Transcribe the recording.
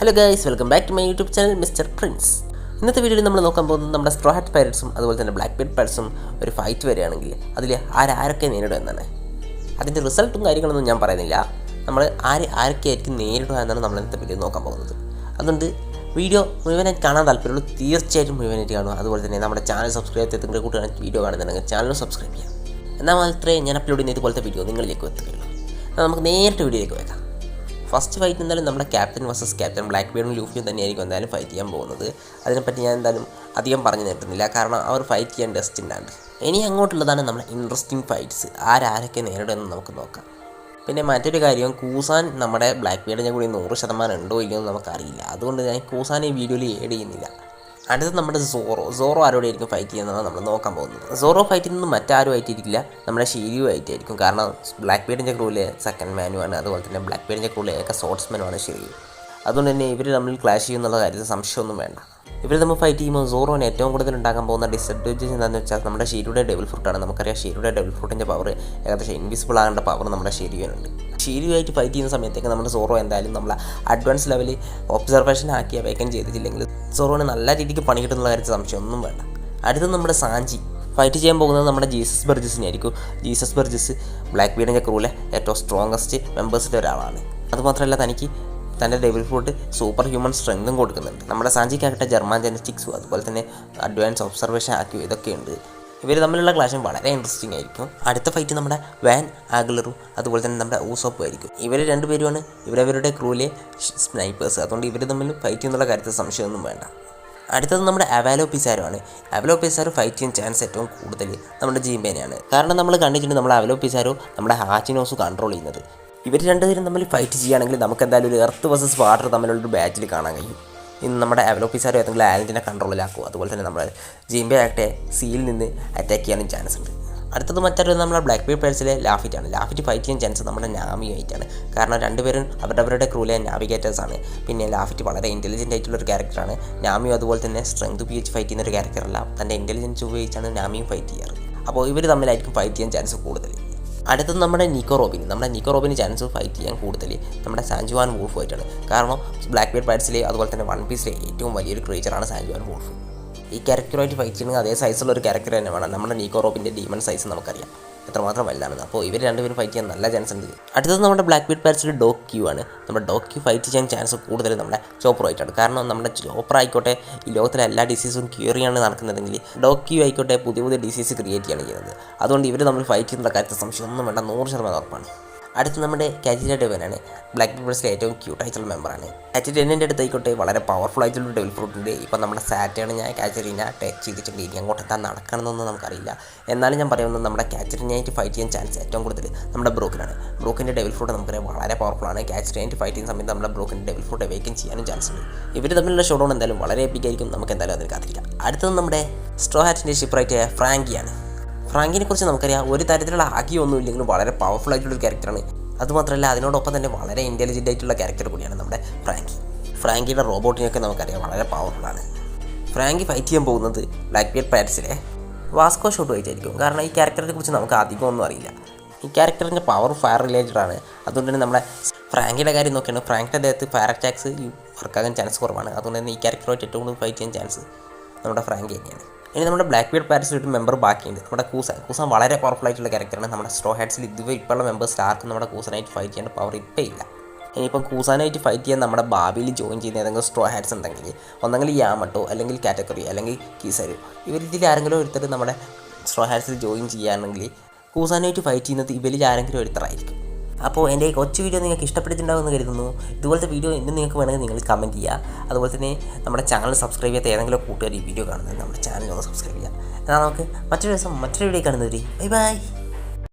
Hello guys, welcome back to my YouTube channel mister Prince. ഇന്നത്തെ വീഡിയോയിൽ നമ്മൾ നോക്കാൻ പോകുന്നത് നമ്മുടെ സ്ട്രോ ഹാറ്റ് പൈററ്റ്സും അതുപോലെ തന്നെ ബ്ലാക്ക് ബീഡ് പൈററ്റ്സും ഒരു ഫൈറ്റ് വരികയാണെങ്കിൽ അതിൽ ആരൊക്കെ നേരിടുക എന്നാണ്. അതിൻ്റെ റിസൾട്ടും കാര്യങ്ങളൊന്നും ഞാൻ പറയുന്നില്ല. നമ്മൾ ആരൊക്കെ ആയിരിക്കും നേരിടുക എന്നാണ് നമ്മൾ ഇന്നത്തെ വീഡിയോ നോക്കാൻ പോകുന്നത്. അതുകൊണ്ട് വീഡിയോ മുഴുവനായിട്ട് കാണാൻ താല്പര്യമുള്ളൂ തീർച്ചയായിട്ടും മുഴുവനായിട്ട് കാണുക. അതുപോലെ തന്നെ നമ്മുടെ ചാനൽ സബ്സ്ക്രൈബ് ചെയ്ത് നിങ്ങളുടെ കൂട്ടുകാർ വീഡിയോ കാണുന്നുണ്ടെങ്കിൽ ചാനൽ സബ്സ്ക്രൈബ് ചെയ്യാം. എന്നാൽ മാത്രമേ ഞാൻ അപ്ലോഡ് ചെയ്യുന്ന ഇതുപോലത്തെ വീഡിയോ നിങ്ങളിലേക്ക് എത്തുകയുള്ളൂ. എന്നാൽ നമുക്ക് നേരിട്ട് വീഡിയോയിലേക്ക് വെക്കാം. ഫസ്റ്റ് ഫൈറ്റ് എന്തായാലും നമ്മുടെ ക്യാപ്റ്റൻ വേഴ്സസ് ക്യാപ്റ്റൻ ബ്ലാക്ക് ബീഡും ലൂഫിയും തന്നെയായിരിക്കും എന്തായാലും ഫൈറ്റ് ചെയ്യാൻ പോകുന്നത്. അതിനെപ്പറ്റി ഞാൻ എന്തായാലും അധികം പറഞ്ഞു നിർത്തുന്നില്ല, കാരണം അവർ ഫൈറ്റ് ചെയ്യാൻ ഡെസ്റ്റിനാണ്. ഇനി അങ്ങോട്ടുള്ളതാണ് നമ്മുടെ ഇൻട്രസ്റ്റിംഗ് ഫൈറ്റ്സ്. ആരൊക്കെ നേരിടുമെന്ന് നമുക്ക് നോക്കാം. പിന്നെ മറ്റൊരു കാര്യം, കൂസാൻ നമ്മുടെ ബ്ലാക്ക് ബീഡിനെ കൂടി 100% ഉണ്ടോ ഇല്ലയോ എന്ന് നമുക്കറിയില്ല. അതുകൊണ്ട് ഞാൻ കൂസാനെ ഈ വീഡിയോയിൽ ഏഡ് ചെയ്യുന്നില്ല. അടുത്തത് നമ്മുടെ സോറോ ആരോടെയായിരിക്കും ഫൈറ്റ് ചെയ്യുന്നതാണ് നമ്മൾ നോക്കാൻ പോകുന്നത്. സോറോ ഫൈറ്റ് ചെയ്യുന്നത് മറ്റാരും ആയിട്ടിരിക്കില്ല, നമ്മുടെ ഷീരിയു ആയിട്ടായിരിക്കും. കാരണം ബ്ലാക്ക് ബീഡിൻ്റെ ക്രൂവിലെ സെക്കൻഡ് മാനുമാണ്, അതുപോലെ തന്നെ ബ്ലാക്ക് ബീഡിൻ്റെ ക്രൂവിലെ ഏക സോർട്സ്മാനുമാണ് ഷീരിയു. അതുകൊണ്ട് തന്നെ ഇവർ തമ്മിൽ ക്ലാഷ് ചെയ്യുന്നുള്ള കാര്യത്തിൽ സംശയമൊന്നും വേണ്ട. ഇവർ നമ്മൾ ഫൈറ്റ് ചെയ്യുമ്പോൾ സോറോന് ഏറ്റവും കൂടുതൽ ഉണ്ടാകാൻ പോകുന്ന ഡിസഡ്വാൻറ്റേജ് എന്താണെന്ന് വെച്ചാൽ നമ്മുടെ ഷീരിയുടെ ഡബിൾ ഫ്രൂട്ടാണ്. നമുക്കറിയാം ഷീരിയുടെ ഡബിൾ ഫ്രൂട്ടിൻ്റെ പവർ ഏകദേശം ഇൻവിസിബിൾ ആകേണ്ട പവർ നമ്മുടെ ഷീരിയുനുണ്ട്. ഷീരിയുമായിട്ട് ഫൈറ്റ് ചെയ്യുന്ന സമയത്തേക്ക് നമ്മുടെ സോറോ എന്തായാലും നമ്മളെ അഡ്വാൻസ് ലെവലിൽ ഒബ്സർവേഷൻ ആക്കി അവേക്കൻ ചെയ്തിട്ടില്ലെങ്കിൽ സോറോന് നല്ല രീതിക്ക് പണി കിട്ടുന്ന കാര്യത്തിൽ സംശയമൊന്നും വേണ്ട. അടുത്തത് നമ്മുടെ സാഞ്ചി ഫൈറ്റ് ചെയ്യാൻ പോകുന്നത് നമ്മുടെ ജീസസ് ബർജസിനായിരിക്കും. ജീസസ് ബർജസ് ബ്ലാക്ക് ബീഡിൻ്റെ ക്രൂവിലെ ഏറ്റവും സ്ട്രോങ്ങസ്റ്റ് മെമ്പേഴ്സിൻ്റെ ഒരാളാണ്. അതുമാത്രമല്ല തനിക്ക് തൻ്റെ ഡബിൾ ഫ്രൂട്ട് സൂപ്പർ ഹ്യൂമൻ സ്ട്രെങ്തും കൊടുക്കുന്നുണ്ട്. നമ്മുടെ സാഞ്ചിക്കാകട്ടെ ജർമ്മൻ ജെനറ്റിക്സും അതുപോലെ തന്നെ അഡ്വാൻസ് ഒബ്സർവേഷൻ ആക്കി ഇതൊക്കെയുണ്ട്. ഇവർ തമ്മിലുള്ള ക്ലാഷും വളരെ ഇൻട്രസ്റ്റിംഗ് ആയിരിക്കും. അടുത്ത ഫൈറ്റ് നമ്മുടെ വാൻ ആഗ്ലറും അതുപോലെ തന്നെ നമ്മുടെ ഊസോപ്പും ആയിരിക്കും. ഇവർ രണ്ടുപേരുമാണ് ഇവരവരുടെ ക്രൂവിലെ സ്നൈപ്പേഴ്സ്. അതുകൊണ്ട് ഇവർ തമ്മിൽ ഫൈറ്റ് ചെയ്യുന്നുള്ള കാര്യത്തിൽ സംശയമൊന്നും വേണ്ട. അടുത്തത് നമ്മുടെ അവാലോ പിസാരോ ആണ്. അവാലോ പിസാരോ ഫൈറ്റ് ചെയ്യാൻ ചാൻസ് ഏറ്റവും കൂടുതൽ നമ്മുടെ ജീംബേനെയാണ്. കാരണം നമ്മൾ കണ്ടിട്ടുണ്ട് നമ്മുടെ അവാലോ പിസാരോ നമ്മുടെ ഹാച്ചിനോസ് കൺട്രോൾ ചെയ്യുന്നത്. ഇവർ രണ്ടുപേരും തമ്മിൽ ഫൈറ്റ് ചെയ്യുകയാണെങ്കിൽ നമുക്ക് എന്തായാലും ഒരു എർത്ത് വേഴ്സസ് വാട്ടർ തമ്മിലുള്ളൊരു ബാറ്റിൽ കാണാൻ കഴിയും. ഇന്ന് നമ്മുടെ അവാലോ പിസാരോ ഏതെങ്കിലും ആലൻറ്റിനെ കൺട്രോളിലാക്കും. അതുപോലെ തന്നെ നമ്മുടെ ജീംബെ ആകട്ടെ സീയിൽ നിന്ന് അറ്റാക്ക് ചെയ്യാനും ചാൻസ് ഉണ്ട്. അടുത്തത് മറ്റൊരു നമ്മുടെ ബ്ലാക്ക് ബീഡ് പൈററ്റ്സിലെ ലാഫിറ്റാണ്. ലാഫിറ്റ് ഫൈറ്റ് ചെയ്യാൻ ചാൻസ് നമ്മുടെ നാമിയുമായിട്ടാണ്. കാരണം രണ്ടുപേരും അവരുടെ ക്രൂവിലെ നാവിഗേറ്റേഴ്സാണ്. പിന്നെ ലാഫിറ്റ് വളരെ ഇൻ്റലിജൻ്റ് ആയിട്ടുള്ളൊരു ക്യാരക്ടറാണ്. നാമിയും അതുപോലെ തന്നെ സ്ട്രെങ്ത് ഉപയോഗിച്ച് ഫൈറ്റ് ചെയ്യുന്ന ഒരു ക്യാരക്ടറല്ല, തൻ്റെ ഇൻ്റലിജൻസ് ഉപയോഗിച്ചാണ് നാമിയും ഫൈറ്റ് ചെയ്യാറ്. അപ്പോൾ ഇവർ തമ്മിലായിരിക്കും ഫൈറ്റ് ചെയ്യാൻ ചാൻസ് കൂടുതൽ. അടുത്തത് നമ്മുടെ നിക്കോ റോബിന് ചാൻസ് ഫൈറ്റ് ചെയ്യാൻ കൂടുതൽ നമ്മുടെ സാൻജുവാൻ വൂൾഫുമായിട്ടാണ്. കാരണം ബ്ലാക്ക് ബീഡ് പൈററ്റ്സിലെ അതുപോലെ തന്നെ വൺ പീസിലെ ഏറ്റവും വലിയൊരു ക്രീച്ചറാണ് സാൻജുവാൻ വൂൾഫ്. ഈ ക്യാരക്ടറുമായിട്ട് ഫൈറ്റ് ചെയ്യണമെങ്കിൽ അതേ സൈസുള്ള ഒരു ക്യാരക്ടർ തന്നെ വേണം. നമ്മുടെ നിക്കോ റോബിൻ്റെ ഡീമൺ സൈസ് നമുക്കറിയാം എത്രമാത്രം വലുതാണെന്ന്. അപ്പോൾ ഇവർ രണ്ടുപേരും ഫൈറ്റ് ചെയ്യാൻ നല്ല ചാൻസ് ഉണ്ട്. അടുത്തത് നമ്മുടെ ബ്ലാക്ക് ബീഡ് പൈററ്റ്സിലെ ഡോഗ് ക്യൂ ആണ്. നമ്മുടെ ഡോഗ് ക്യൂ ഫൈറ്റ് ചെയ്യാൻ ചാൻസ് കൂടുതൽ നമ്മുടെ ചോപ്പറുമായിട്ടാണ്. കാരണം നമ്മുടെ ചോപ്പർ ആയിക്കോട്ടെ ഈ ലോകത്തിലെ എല്ലാ ഡിസീസും ക്യൂർ ചെയ്യാണ് നടക്കുന്നതെങ്കിൽ ഡോഗ് ക്യൂ ആയിക്കോട്ടെ പുതിയ ഡിസീസ് ക്രിയേറ്റ് ചെയ്യാണ് ചെയ്യുന്നത്. അതുകൊണ്ട് ഇവർ നമ്മൾ ഫൈറ്റ് ചെയ്യുന്ന കാര്യത്തിൽ സംശയമൊന്നും വേണ്ട, 100% ഉറപ്പാണ്. അടുത്ത് നമ്മുടെ കാറ്റിന ഡെവനാണ്. ബ്ലാക്ക് ബീഡ് പൈററ്റ്സിലെ ഏറ്റവും ക്യൂട്ടായിട്ടുള്ള മെമ്പറാണ്. കാറ്റിൻ്റെ അടുത്തായിക്കോട്ടെ വളരെ പവർഫുൾ ആയിട്ടുള്ള ഡെവിൾ ഫ്രൂട്ട് ഉണ്ട്. ഇപ്പോൾ നമ്മുടെ സാറ്റേണ് കാറ്ററിന ടേക്ക് ചെയ്തിട്ടുണ്ട്. ഇനി അങ്ങോട്ട് എത്താൻ നടക്കണമെന്നൊന്നും നമുക്കറിയില്ല. എന്നാലും ഞാൻ പറയുന്നത് നമ്മുടെ കാറ്ററിനായിട്ട് ഫൈറ്റ് ചെയ്യാൻ ചാൻസ് ഏറ്റവും കൂടുതൽ നമ്മുടെ ബ്രോക്കിനാണ്. ബ്രോക്കിൻ്റെ ഡെവിൾ ഫ്രൂട്ട് നമുക്കറിയാം വളരെ പവർഫുള്ളാണ്. കാറ്ററിനായിട്ട് ഫൈറ്റ് ചെയ്യുന്ന സമയത്ത് നമ്മുടെ ബ്രോക്കിൻ്റെ ഡെവിൾ ഫ്രൂട്ട് അവേക്കൻ ചെയ്യാനും ചാൻസ് ഉണ്ട്. ഇവർ തമ്മിലുള്ള ഷോഡൗൺ എന്തായാലും വളരെ എപ്പിക്കായിരിക്കും. നമുക്ക് എന്തായാലും അതിന് കാത്തിരിക്കാം. അടുത്തത് നമ്മുടെ സ്ട്രോ ഹാറ്റിൻ്റെ ഷിപ്രൈറ്റായ ഫ്രാങ്കിയാണ്. ഫ്രാങ്കിനെ കുറിച്ച് നമുക്കറിയാം, ഒരു തരത്തിലുള്ള ആകിയൊന്നും ഇല്ലെങ്കിലും വളരെ പവർഫുൾ ആയിട്ടുള്ളൊരു ക്യാരക്ടറാണ്. അതുമാത്രമല്ല അതിനോടൊപ്പം തന്നെ വളരെ ഇൻ്റലിജൻ്റ് ആയിട്ടുള്ള ക്യാരക്ടർ കൂടിയാണ് നമ്മുടെ ഫ്രാങ്കിയുടെ റോബോട്ടിനെയൊക്കെ നമുക്കറിയാം വളരെ പവർഫുള്ളാണ്. ഫ്രാങ്കി ഫൈറ്റ് ചെയ്യാൻ പോകുന്നത് ബ്ലാക്ക് ബീഡ് പൈററ്റ്സിലെ വാസ്കോ ഷോട്ടുമായിട്ടായിരിക്കും. കാരണം ഈ ക്യാരക്ടറിനെ കുറിച്ച് നമുക്ക് അധികമൊന്നും അറിയില്ല. ഈ ക്യാരക്ടറിൻ്റെ പവർ ഫയർ റിലേറ്റഡ് ആണ്. അതുകൊണ്ട് തന്നെ നമ്മുടെ ഫ്രാങ്കിയുടെ കാര്യം നോക്കിയാണ് ഫ്രാങ്കിൻ്റെ ദേഹത്ത് ഫയർ അറ്റാക്സ് വർക്കാകാൻ ചാൻസ് കുറവാണ്. അതുകൊണ്ട് തന്നെ ഈ ക്യാരക്ടറുമായിട്ട് ഏറ്റവും കൂടുതൽ ഫൈറ്റ് ചെയ്യാൻ ചാൻസ് നമ്മുടെ ഫ്രാങ്കി തന്നെയാണ്. ഇനി നമ്മുടെ ബ്ലാക്ക് ബീഡ് പൈററ്റ്സിൽ ഒരു മെമ്പർ ബാക്കിയുണ്ട്, നമ്മുടെ കൂസാൻ വളരെ പവർഫുൾ ആയിട്ടുള്ള ക്യാരക്ടറാണ്. നമ്മുടെ സ്ട്രോ ഹാറ്റ്സിൽ ഇപ്പോഴുള്ള മെമ്പേഴ്സ് ആർക്കും നമ്മുടെ കൂസാനായിട്ട് ഫൈറ്റ് ചെയ്യേണ്ട പവർ ഇപ്പോൾ ഇല്ല. ഇനിയിപ്പം കൂസാനായിട്ട് ഫൈറ്റ് ചെയ്യാൻ നമ്മുടെ ഭാവിയിൽ ജോയിൻ ചെയ്യുന്ന ഏതെങ്കിലും സ്ട്രോ ഹാറ്റ്സ് ഉണ്ടെങ്കിൽ ഒന്നെങ്കിൽ യാമട്ടോ അല്ലെങ്കിൽ കാറ്റഗറി അല്ലെങ്കിൽ കീസരു ഇവരിൽ ആരെങ്കിലും ഒരുത്തർ നമ്മുടെ സ്ട്രോ ഹാറ്റ്സിൽ ജോയിൻ ചെയ്യുകയാണെങ്കിൽ കൂസാനായിട്ട് ഫൈറ്റ് ചെയ്യുന്നത് ഇവരിൽ ആരെങ്കിലും ഒരുത്തരായിരിക്കും. അപ്പോൾ എൻ്റെ കൊച്ചു വീഡിയോ നിങ്ങൾക്ക് ഇഷ്ടപ്പെട്ടിട്ടുണ്ടാകുമെന്ന് കരുതുന്നു. ഇതുപോലത്തെ വീഡിയോ ഇന്നും നിങ്ങൾക്ക് വേണമെങ്കിൽ നിങ്ങൾ കമൻറ്റ് ചെയ്യുക. അതുപോലെ തന്നെ നമ്മുടെ ചാനൽ സബ്സ്ക്രൈബ് ചെയ്യാത്ത ഏതെങ്കിലും കൂട്ടുകാർ ഈ വീഡിയോ കാണുന്നത് നമ്മുടെ ചാനൽ ഒന്ന് സബ്സ്ക്രൈബ് ചെയ്യുക. എന്നാൽ നമുക്ക് മറ്റൊരു ദിവസം മറ്റൊരു വീഡിയോ കാണുന്നവരെ ബൈ ബൈ.